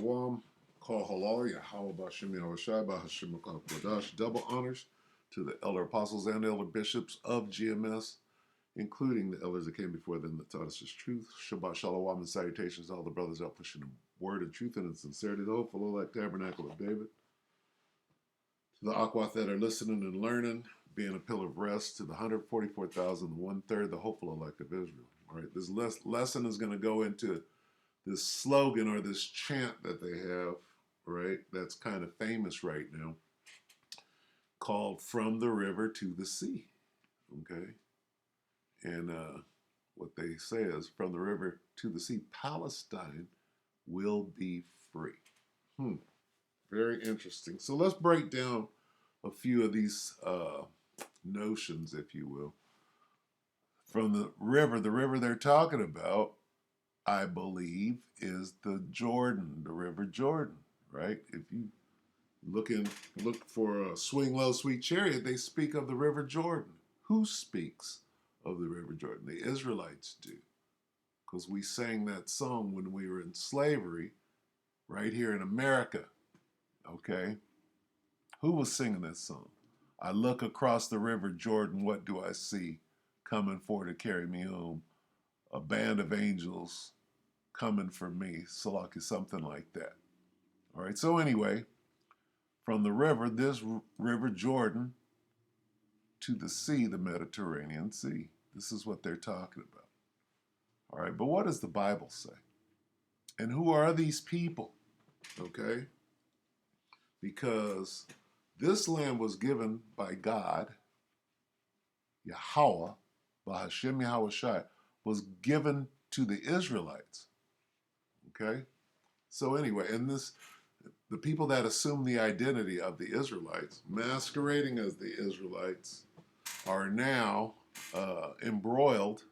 Wam, Call Halal, Yahweh Bashim Yahushai, Bahashim Kodash. Double honors to the elder apostles and elder bishops of GMS, including the elders that came before them that taught us his truth. Shabbat Shalom and salutations to all the brothers out pushing the word and truth and in sincerity, the hopeful like tabernacle of David. To the Aquath that are listening and learning, being a pillar of rest, to the 144,000, 1/3, the hopeful elect of Israel. All right, this lesson is going to go into this slogan or this chant that they have, right, that's kind of famous right now, called From the River to the Sea, okay? And what they say is, from the river to the sea, Palestine will be free. Very interesting. So let's break down a few of these notions, if you will. From the river they're talking about, I believe, is the Jordan, the River Jordan, right? If you look for a Swing Low, Sweet Chariot, they speak of the River Jordan. Who speaks of the River Jordan? The Israelites do, because we sang that song when we were in slavery right here in America, okay? Who was singing that song? I look across the River Jordan, what do I see? Coming for to carry me home. A band of angels coming for me, Salaki, something like that. All right, so anyway, from the river, this River Jordan, to the sea, the Mediterranean Sea. This is what they're talking about. All right, but what does the Bible say? And who are these people? Okay? Because this land was given by God, Yahweh, Bahashim Yahushai, was given to the Israelites. Okay? So anyway, the people that assume the identity of the Israelites, masquerading as the Israelites, are now embroiled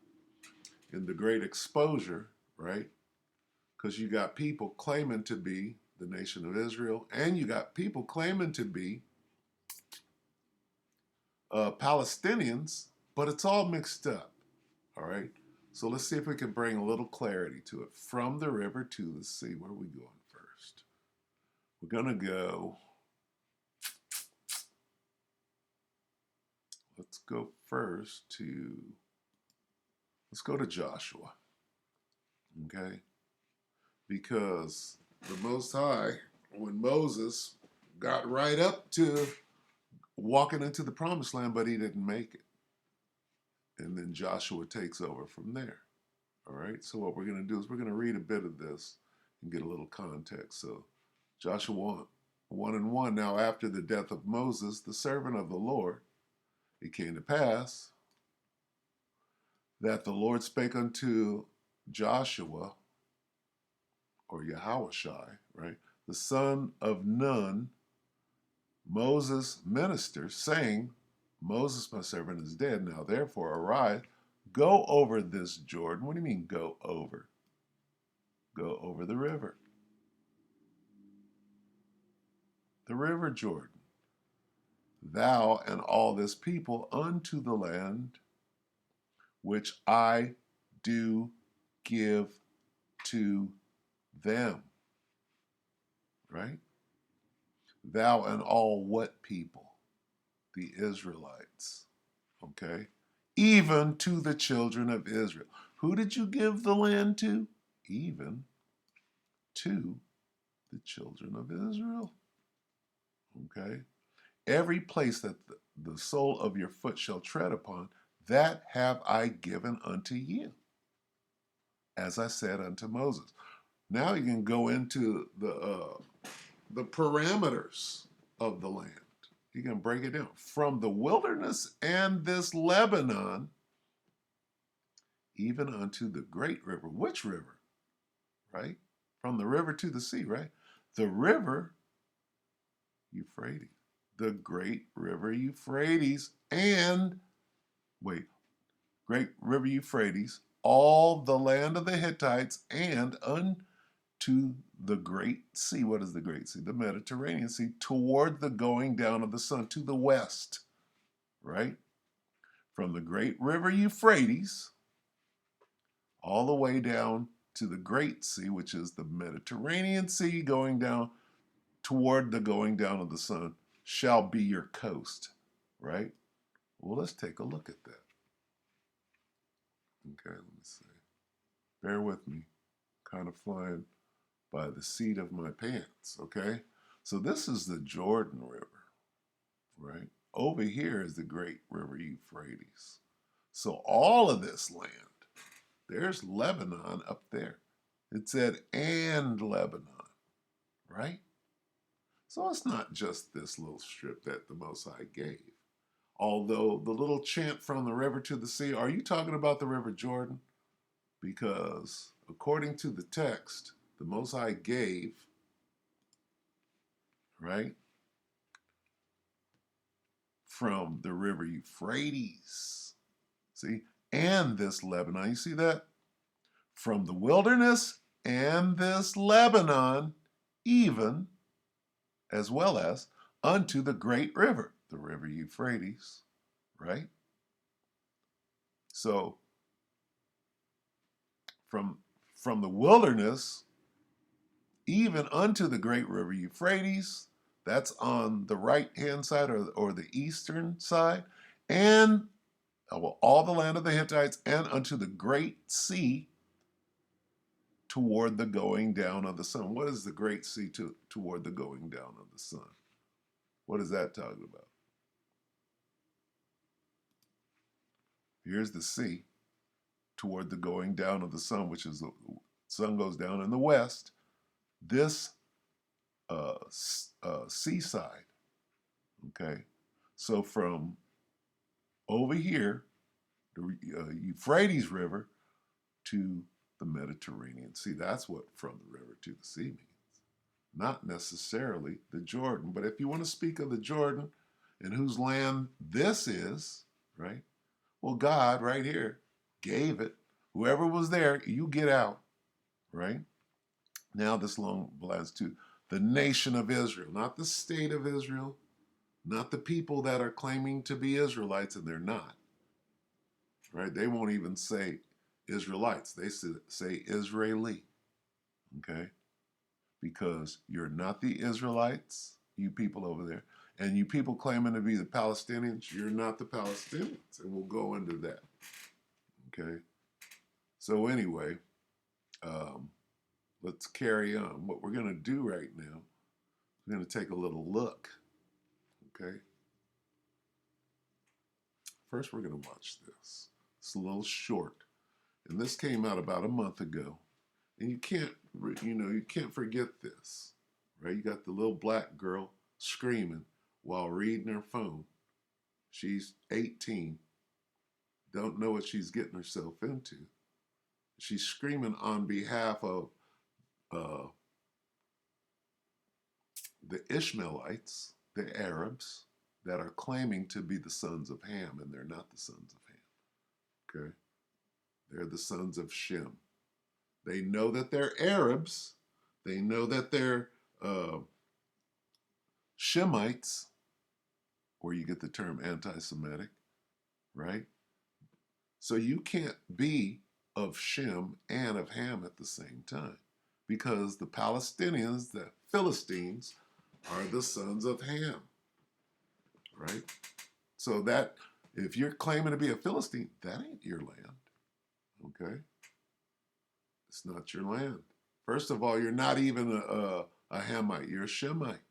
in the great exposure, right? Because you got people claiming to be the nation of Israel, and you got people claiming to be Palestinians, but it's all mixed up, all right? So let's see if we can bring a little clarity to it. From the river to the sea, where are we going first? We're going to go, let's go to Joshua, okay? Because the Most High, when Moses got right up to walking into the promised land, but he didn't make it. And then Joshua takes over from there. All right, so what we're going to do is we're going to read a bit of this and get a little context. So Joshua 1:1, now after the death of Moses, the servant of the Lord, it came to pass that the Lord spake unto Joshua, or Yahushai, right, the son of Nun, Moses' minister, saying, Moses, my servant, is dead. Now therefore arise, go over this Jordan. What do you mean go over? Go over the river. The river Jordan. Thou and all this people unto the land which I do give to them. Right? Thou and all what people? The Israelites. Okay? Even to the children of Israel. Who did you give the land to? Even to the children of Israel. Okay? Every place that the sole of your foot shall tread upon, that have I given unto you, as I said unto Moses. Now you can go into the parameters of the land. You can break it down. From the wilderness and this Lebanon, even unto the great river. Which river? Right? From the river to the sea, right? The river Euphrates. The great river Euphrates and, great river Euphrates, all the land of the Hittites, and unto the great sea. What is the great sea? The Mediterranean Sea, toward the going down of the sun, to the west, right? From the great river Euphrates, all the way down to the Great Sea, which is the Mediterranean Sea, going down toward the going down of the sun, shall be your coast. Right? Well, let's take a look at that. Okay, let me see. Bear with me. Kind of flying by the seat of my pants, okay? So this is the Jordan River, right? Over here is the great river Euphrates. So all of this land, there's Lebanon up there. It said, and Lebanon, right? So it's not just this little strip that the Most High gave. Although the little chant from the river to the sea, are you talking about the River Jordan? Because according to the text, the Most High gave, right, from the river Euphrates. See? And this Lebanon. You see that? From the wilderness and this Lebanon, even as well as unto the great river, the river Euphrates, right? So from the wilderness even unto the great river Euphrates, that's on the right-hand side or the eastern side, and all the land of the Hittites, and unto the great sea toward the going down of the sun. What is the great sea toward the going down of the sun? What is that talking about? Here's the sea toward the going down of the sun, which is the sun goes down in the west. This seaside, okay? So from over here, the Euphrates River to the Mediterranean Sea. That's what from the river to the sea means. Not necessarily the Jordan, but if you want to speak of the Jordan and whose land this is, right? Well, God right here gave it. Whoever was there, you get out, right? Now this long belongs to the nation of Israel, not the state of Israel, not the people that are claiming to be Israelites and they're not, right? They won't even say Israelites. They say Israeli, okay? Because you're not the Israelites, you people over there, and you people claiming to be the Palestinians, you're not the Palestinians, and we'll go into that, okay? So anyway, let's carry on. What we're going to do right now, we're going to take a little look, okay? First, we're going to watch this. It's a little short, and this came out about a month ago. And you can't forget this, right? You got the little black girl screaming while reading her phone. She's 18, don't know what she's getting herself into. She's screaming on behalf of the Ishmaelites, the Arabs, that are claiming to be the sons of Ham, and they're not the sons of Ham, okay? They're the sons of Shem. They know that they're Arabs. They know that they're Shemites, where you get the term anti-Semitic, right? So you can't be of Shem and of Ham at the same time, because the Palestinians, the Philistines, are the sons of Ham, right? So that, if you're claiming to be a Philistine, that ain't your land, okay? It's not your land. First of all, you're not even a Hamite, you're a Shemite.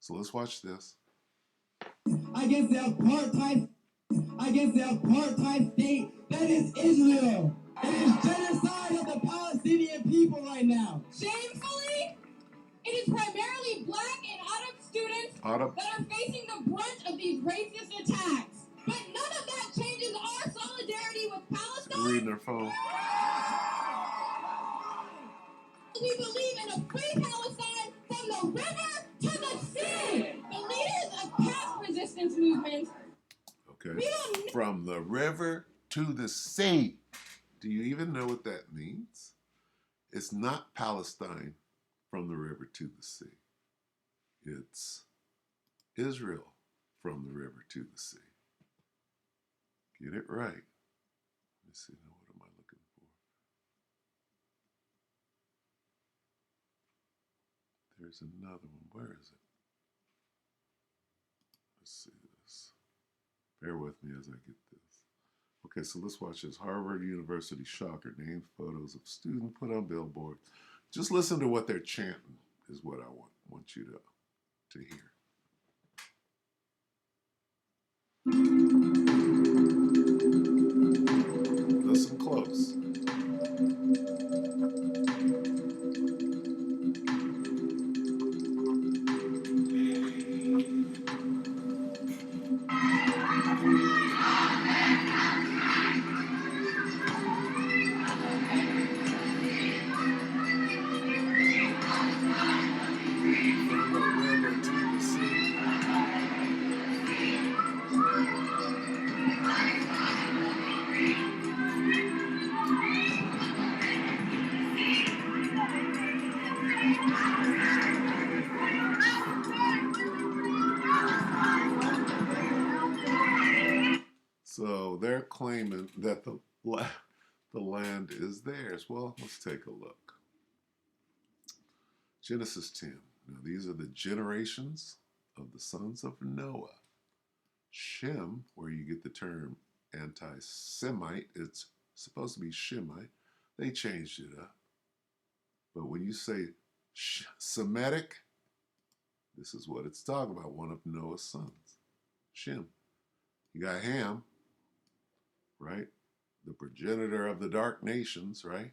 So let's watch this. Against the apartheid state that is Israel. It is genocide of the Palestinian people right now. Shamefully, it is primarily black and Arab students that are facing the brunt of these racist attacks. But none of that changes our solidarity with Palestine. Reading their phone. We believe in a free Palestine from the river to the sea. The leaders of past resistance movements. Okay. From the river to the sea. Do you even know what that means? It's not Palestine from the river to the sea. It's Israel from the river to the sea. Get it right. Let me see, now what am I looking There's another one. Where is it? Let's see this. Bear with me as I get this. Okay, so let's watch this. Harvard University shocker. Named photos of student put on billboard. Just listen to what they're chanting is what I want you to hear. Listen close. So they're claiming that the land is theirs. Well, let's take a look. Genesis 10. Now, these are the generations of the sons of Noah. Shem, where you get the term anti-Semite, it's supposed to be Shemite. They changed it up. But when you say Semitic, this is what it's talking about, one of Noah's sons, Shem. You got Ham, right? The progenitor of the dark nations, right?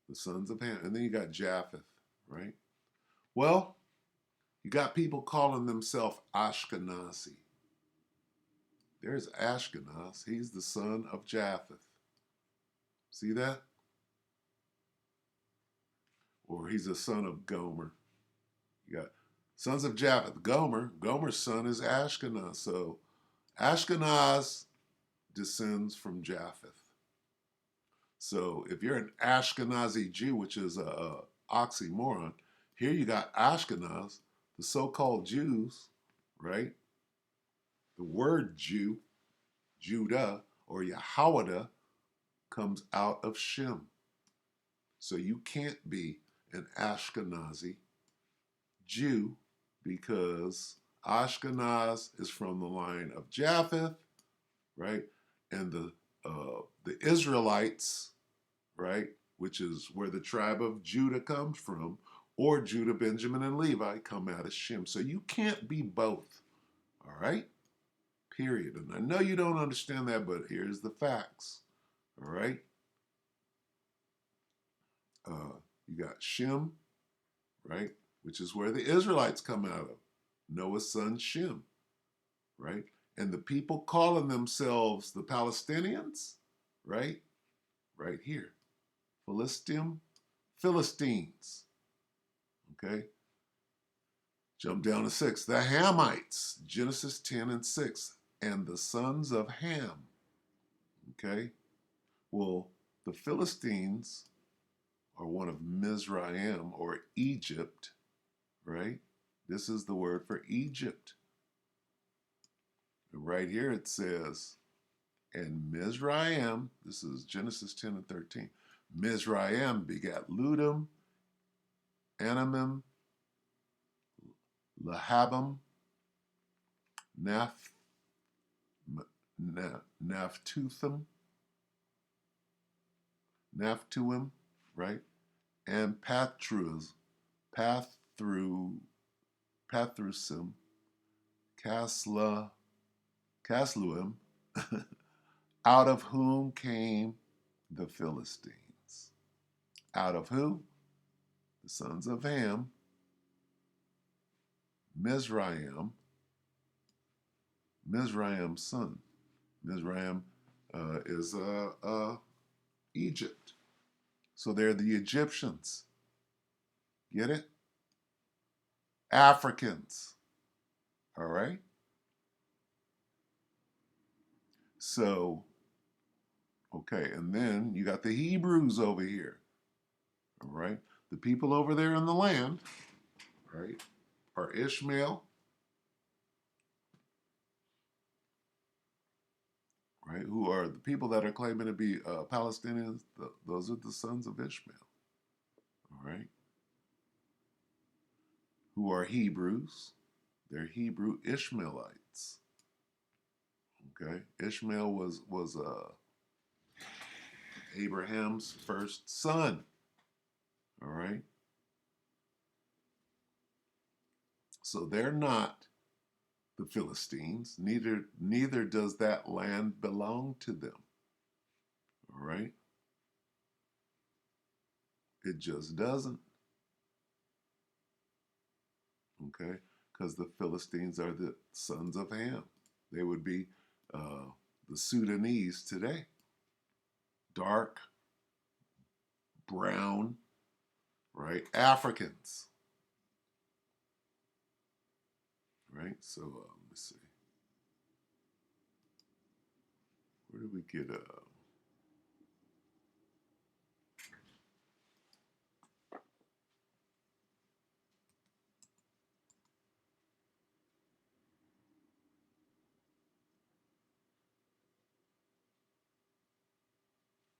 The sons of Ham. And then you got Japheth, right? Well, you got people calling themselves Ashkenazi. There's Ashkenaz. He's the son of Japheth. See that? Or he's a son of Gomer. You got sons of Japheth. Gomer's son is Ashkenaz. So Ashkenaz descends from Japheth. So if you're an Ashkenazi Jew, which is a oxymoron, here you got Ashkenaz, the so-called Jews, right? The word Jew, Judah, or Yahweh comes out of Shem. So you can't be an Ashkenazi Jew because Ashkenaz is from the line of Japheth, right? And the Israelites, right, which is where the tribe of Judah comes from, or Judah, Benjamin, and Levi come out of Shem. So you can't be both, all right? Period. And I know you don't understand that, but here's the facts, all right? You got Shem, right, which is where the Israelites come out of, Noah's son Shem, right? And the people calling themselves the Palestinians, right, right here, Philistines, okay? Jump down to 6. The Hamites, Genesis 10 and 6, and the sons of Ham, okay? Well, the Philistines are one of Mizraim, or Egypt, right? This is the word for Egypt. And right here it says, and Mizraim, this is Genesis 10 and 13, Mizraim begat Ludum, Anamim, Lahabim, Naphtuim, right? And Pathrusim, Casluim, out of whom came the Philistines. Out of who? The sons of Ham, Mizraim's son. Mizraim is Egypt. So they're the Egyptians. Get it? Africans. All right? So, okay, and then you got the Hebrews over here. All right? The people over there in the land, right, are Ishmael, right, who are the people that are claiming to be Palestinians. Those are the sons of Ishmael. All right? who are Hebrews. They're Hebrew Ishmaelites. Okay, Ishmael was Abraham's first son. All right, so they're not the Philistines. Neither does that land belong to them. All right, it just doesn't. Okay, because the Philistines are the sons of Ham. They would be the Sudanese today. Dark, brown, right? Africans, right? So let me see. Where did we get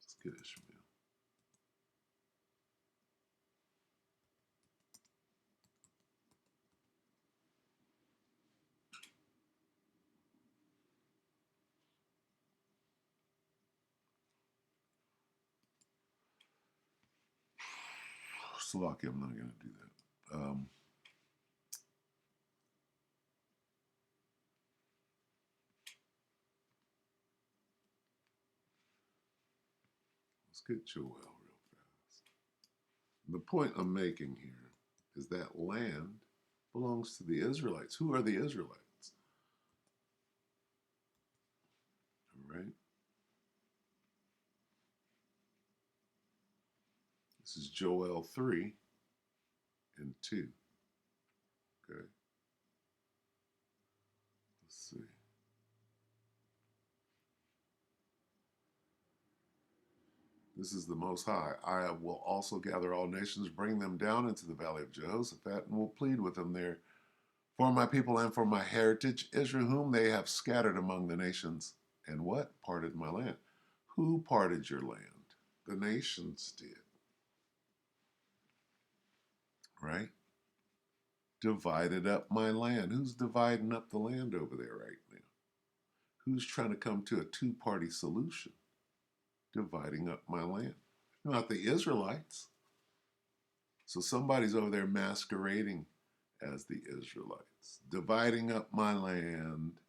let's get Ishmael. Slovakia, I'm not going to do that. Let's get Joel real fast. The point I'm making here is that land belongs to the Israelites. Who are the Israelites? All right. This is Joel 3 and 2. Okay. Let's see. This is the Most High. I will also gather all nations, bring them down into the valley of Jehoshaphat, and will plead with them there for my people and for my heritage, Israel, whom they have scattered among the nations. And what? Parted my land. Who parted your land? The nations did. Right? Divided up my land. Who's dividing up the land over there right now? Who's trying to come to a two-party solution? Dividing up my land. Not the Israelites. So somebody's over there masquerading as the Israelites. Dividing up my land.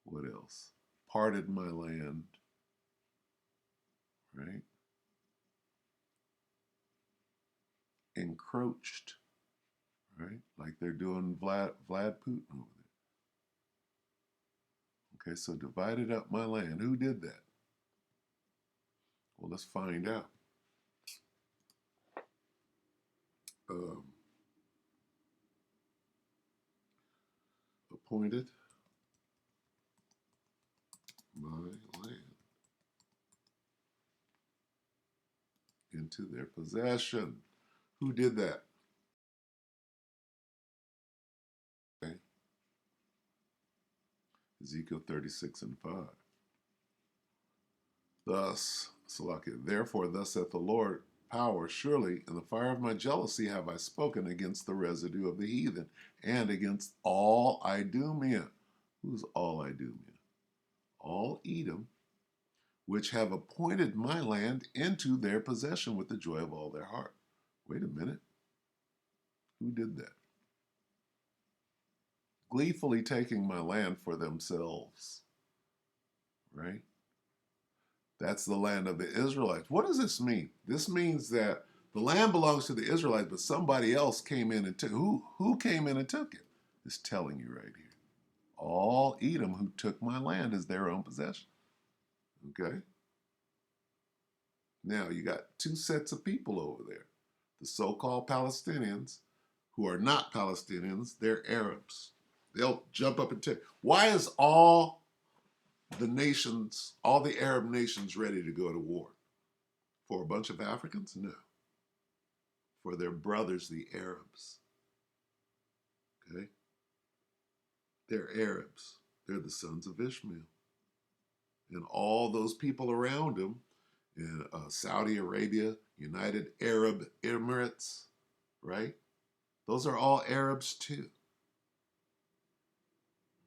What else? Parted my land. Right? Encroached. Right? Like they're doing Vlad Putin over there. Okay, so divided up my land. Who did that? Well, let's find out. Appointed my land into their possession. Who did that? Okay. Ezekiel 36 and 5. Thus, Salakia, therefore, thus saith the Lord, power, surely in the fire of my jealousy have I spoken against the residue of the heathen and against all Idumea. Who's all Idumea? All Edom, which have appointed my land into their possession with the joy of all their heart. Wait a minute. Who did that? Gleefully taking my land for themselves. Right? That's the land of the Israelites. What does this mean? This means that the land belongs to the Israelites, but somebody else came in and took. Who came in and took it? It's telling you right here. All Edom who took my land is their own possession. Okay? Now you got two sets of people over there. The so-called Palestinians, who are not Palestinians, they're Arabs. They'll jump up and take. Why is all the nations, all the Arab nations ready to go to war? For a bunch of Africans? No. For their brothers, the Arabs. Okay? They're Arabs. They're the sons of Ishmael. And all those people around them in Saudi Arabia, United Arab Emirates, right? Those are all Arabs too.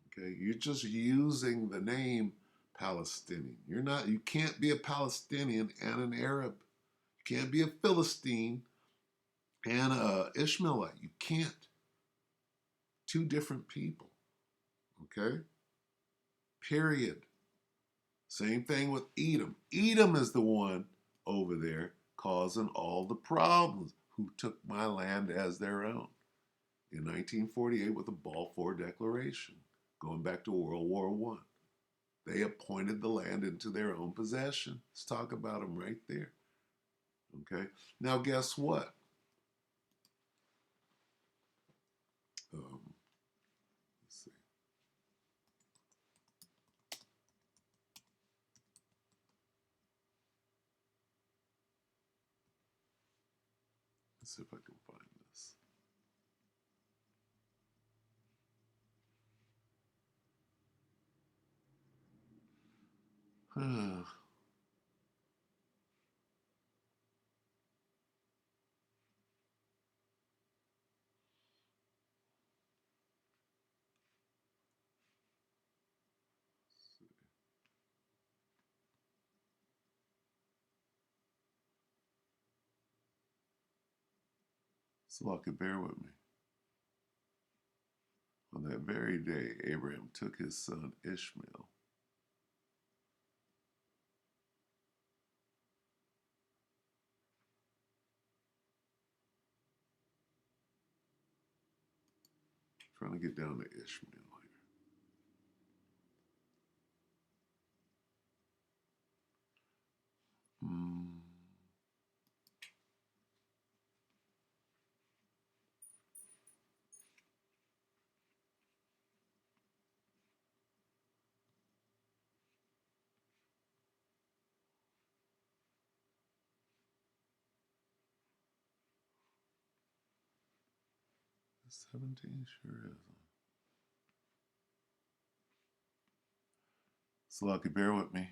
Okay, you're just using the name Palestinian. You can't be a Palestinian and an Arab. You can't be a Philistine and a Ishmaelite. You can't. Two different people. Okay? Period. Same thing with Edom. Edom is the one over there causing all the problems, who took my land as their own in 1948 with the Balfour Declaration, going back to World War I. They appointed the land into their own possession. Let's talk about them right there. Okay? Now, guess what? Let's see. Let's see if I can find this. Huh. 'Could bear with me. On that very day, Abraham took his son Ishmael. Trying to get down to Ishmael here. Hmm. 17 sure is. Could bear with me.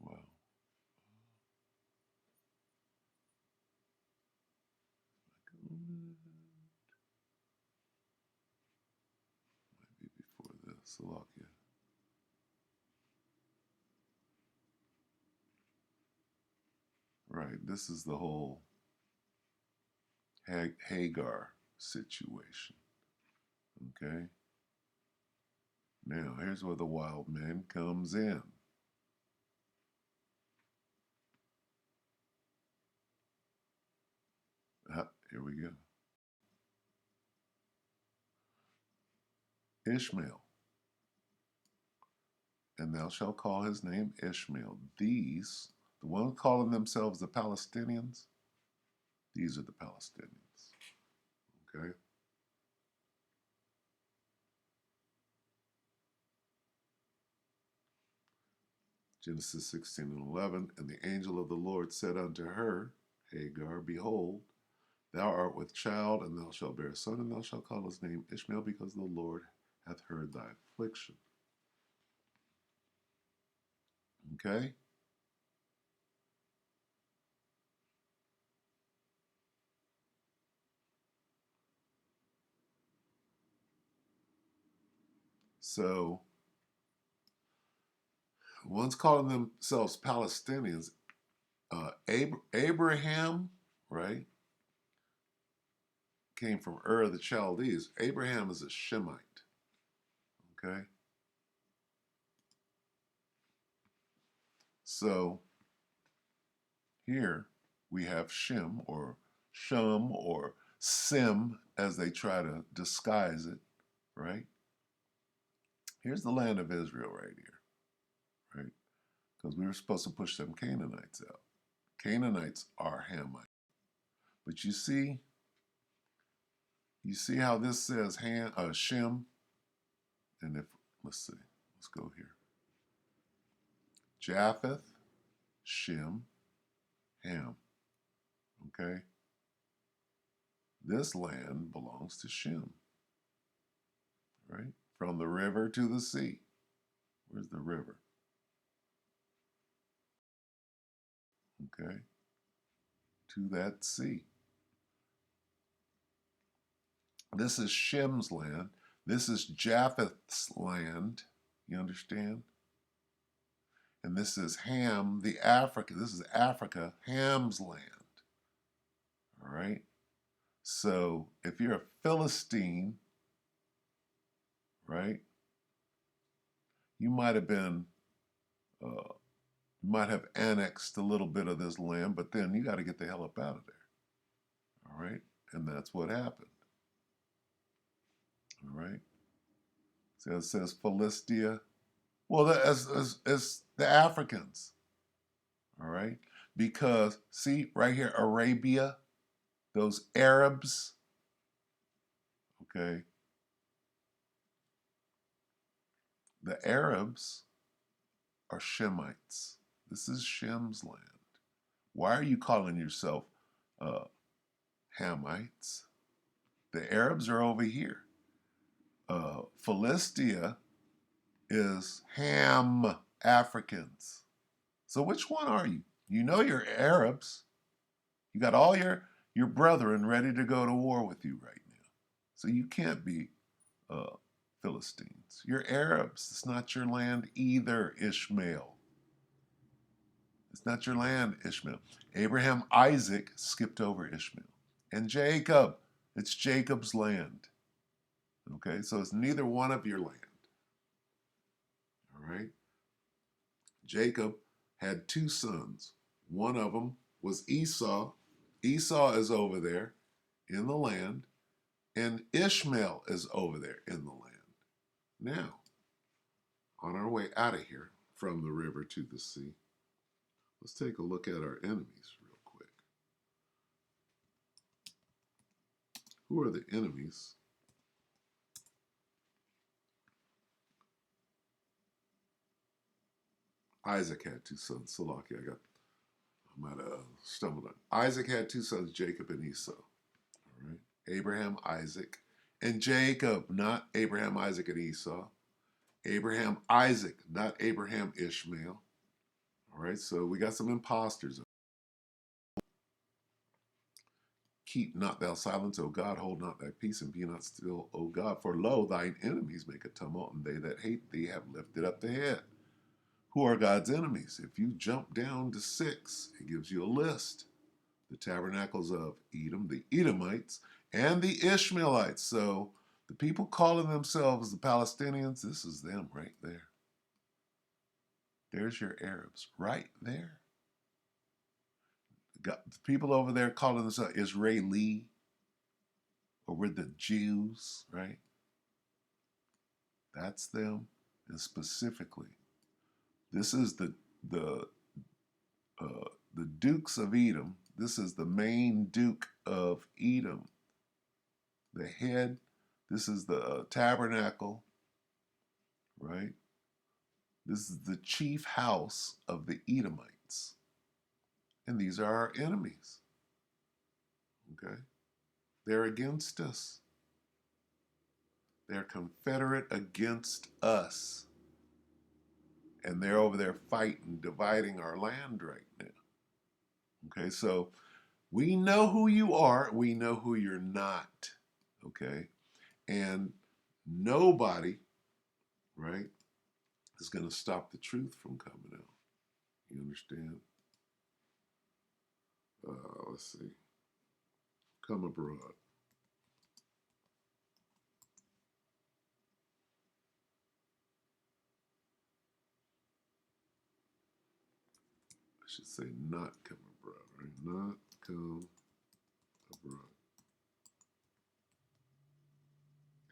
Wow. Might be before this. Salakia. Right. This is the whole Hagar situation. Okay. Now, here's where the wild man comes in. Here we go. Ishmael. And thou shalt call his name Ishmael. These, the ones calling themselves the Palestinians, these are the Palestinians. Okay? Genesis 16 and 11. And the angel of the Lord said unto her, Hagar, behold, thou art with child, and thou shalt bear a son, and thou shalt call his name Ishmael, because the Lord hath heard thy affliction. Okay? So, one's calling themselves Palestinians. Abraham, right, came from Ur of the Chaldees. Abraham is a Shemite. Okay? So, here we have Shem, or Shum, or Sim, as they try to disguise it, right? Here's the land of Israel right here, right? Because we were supposed to push them Canaanites out. Canaanites are Hamite. But you see how this says Shem? And if, let's see, let's go here. Japheth, Shem, Ham. Okay? This land belongs to Shem, right? From the river to the sea. Where's the river? Okay? To that sea. This is Shem's land. This is Japheth's land. You understand? And this is Ham, the Africa. This is Africa, Ham's land. All right? So if you're a Philistine, right, you might have been, you might have annexed a little bit of this land, but then you got to get the hell up out of there. All right? And that's what happened. All right? So it says Philistia. Well, as the Africans. All right? Because, see, right here, Arabia, those Arabs, okay? The Arabs are Shemites. This is Shem's land. Why are you calling yourself Hamites? The Arabs are over here. Philistia is Ham Africans. So which one are you? You know you're Arabs. You got all your brethren ready to go to war with you right now. So you can't be Philistines. You're Arabs. It's not your land either, Ishmael. It's not your land, Ishmael. Abraham, Isaac skipped over Ishmael. And Jacob, it's Jacob's land. Okay, so it's neither one of your land. All right? Jacob had two sons. One of them was Esau. Esau is over there in the land, and Ishmael is over there in the land. Now, on our way out of here from the river to the sea, let's take a look at our enemies real quick. Who are the enemies? Isaac had two sons. Salaki, I might have stumbled on. Isaac had two sons, Jacob and Esau. All right, Abraham, Isaac, and Jacob, not Abraham, Isaac, and Esau. Abraham, Isaac, not Abraham, Ishmael. All right, so we got some imposters. Keep not thou silence, O God, hold not thy peace, and be not still, O God. For lo, thine enemies make a tumult, and they that hate thee have lifted up the head. Who are God's enemies? If you jump down to 6, it gives you a list. The tabernacles of Edom, the Edomites, and the Ishmaelites. So the people calling themselves the Palestinians, this is them right there. There's your Arabs right there. Got the people over there calling themselves Israeli, or we're the Jews, right? That's them. And specifically, this is the dukes of Edom. This is the main duke of Edom. The head. This is the tabernacle, right? This is the chief house of the Edomites. And these are our enemies. Okay? They're against us. They're confederate against us. And they're over there fighting, dividing our land right now. Okay, so we know who you are. We know who you're not. Okay? And nobody, right, is going to stop the truth from coming out. You understand? Let's see. Come abroad. I should say not come abroad, right? Not come abroad.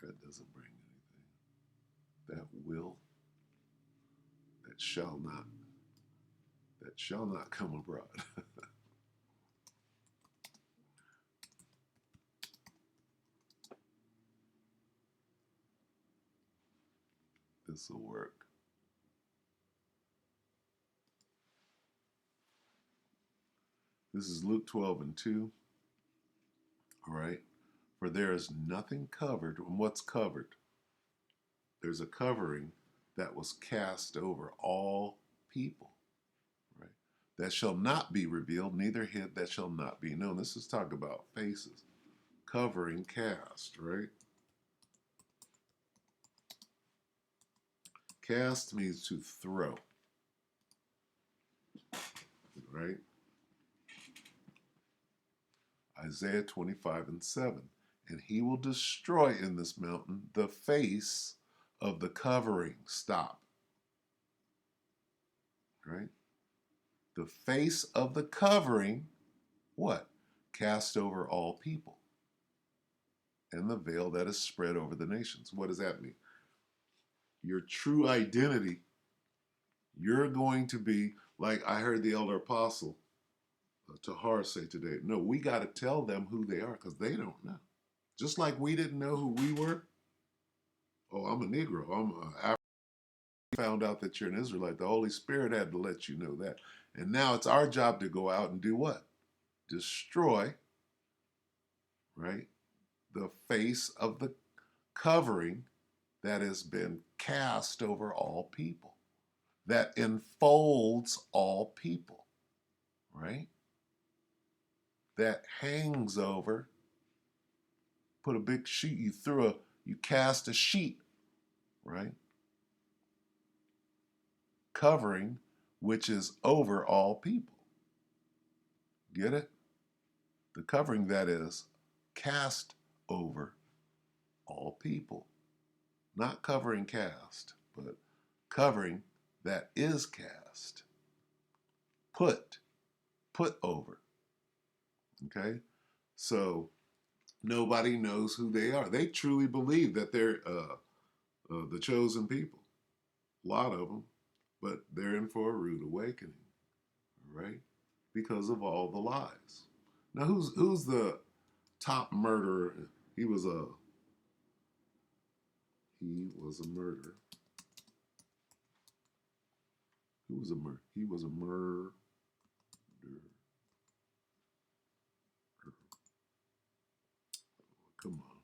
That doesn't bring anything. That will, that shall not come abroad. This will work. This is Luke 12 and 2. All right. For there is nothing covered. And what's covered? There's a covering that was cast over all people. Right. That shall not be revealed, neither hid that shall not be known. This is talk about faces. Covering cast, right? Cast means to throw. Right? Isaiah 25 and 7. And he will destroy in this mountain the face of the covering. Stop. Right? The face of the covering, what? Cast over all people. And the veil that is spread over the nations. What does that mean? Your true identity, you're going to be, like I heard the elder apostle Tahar say today, no, we got to tell them who they are because they don't know. Just like we didn't know who we were. Oh, I'm a Negro. I'm an African. Found out that you're an Israelite. The Holy Spirit had to let you know that. And now it's our job to go out and do what? Destroy, right, the face of the covering that has been cast over all people, that enfolds all people, right? That hangs over, put a big sheet, you cast a sheet, right? Covering, which is over all people. Get it? The covering that is cast over all people. Not covering cast, but covering that is cast. Put over. Okay? So nobody knows who they are. They truly believe that they're the chosen people. A lot of them. But they're in for a rude awakening. Right? Because of all the lies. Now, who's the top murderer? He was a murderer. Who was a murderer? He was a murderer. Come on.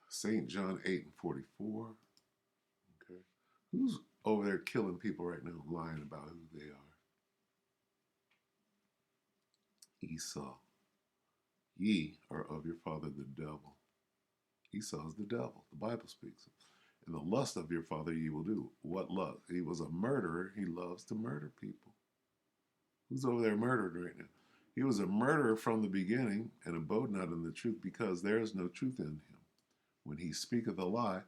St. John 8 and 44. Okay. Who's over there killing people right now, lying about who they are? Esau. Ye are of your father the devil. Esau is the devil. The Bible speaks. And the lust of your father ye will do. What lust? He was a murderer. He loves to murder people. Who's over there murdered right now? He was a murderer from the beginning and abode not in the truth because there is no truth in him. When he speaketh a lie,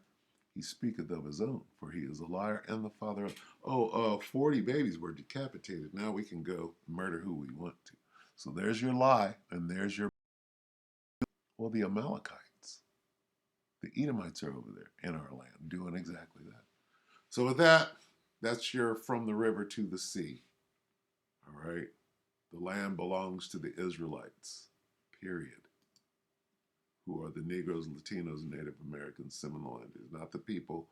he speaketh of his own, for he is a liar and the father of. 40 babies were decapitated. Now we can go murder who we want to. So there's your lie, and there's your. Well, the Amalekites, the Edomites are over there in our land doing exactly that. So with that, that's your from the river to the sea. All right. The land belongs to the Israelites, period. Who are the Negroes, Latinos, Native Americans, Seminole Indians, not the people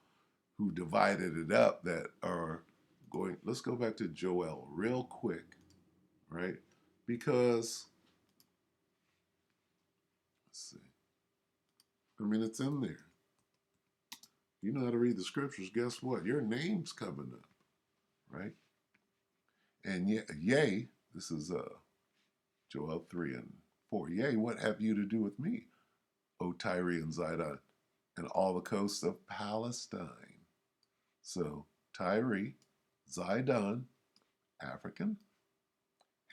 who divided it up that are going. Let's go back to Joel real quick, right? Because, let's see. I mean, it's in there. You know how to read the scriptures. Guess what? Your name's coming up, right? And yea, this is Joel 3 and 4. Yea, what have you to do with me, O Tyre and Zidon, and all the coasts of Palestine? So Tyre, Zidon, African,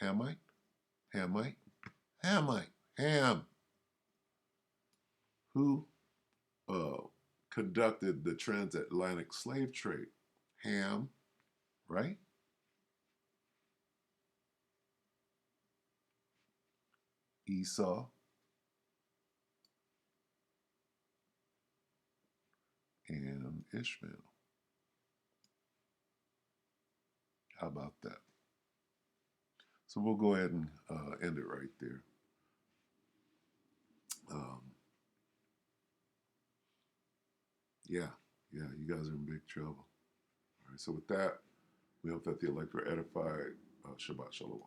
Hamite, Ham, who conducted the transatlantic slave trade. Ham, right? Esau and Ishmael. How about that? So we'll go ahead and end it right there. Yeah, you guys are in big trouble. All right, so with that, we hope that the elect were edified. Shabbat Shalom.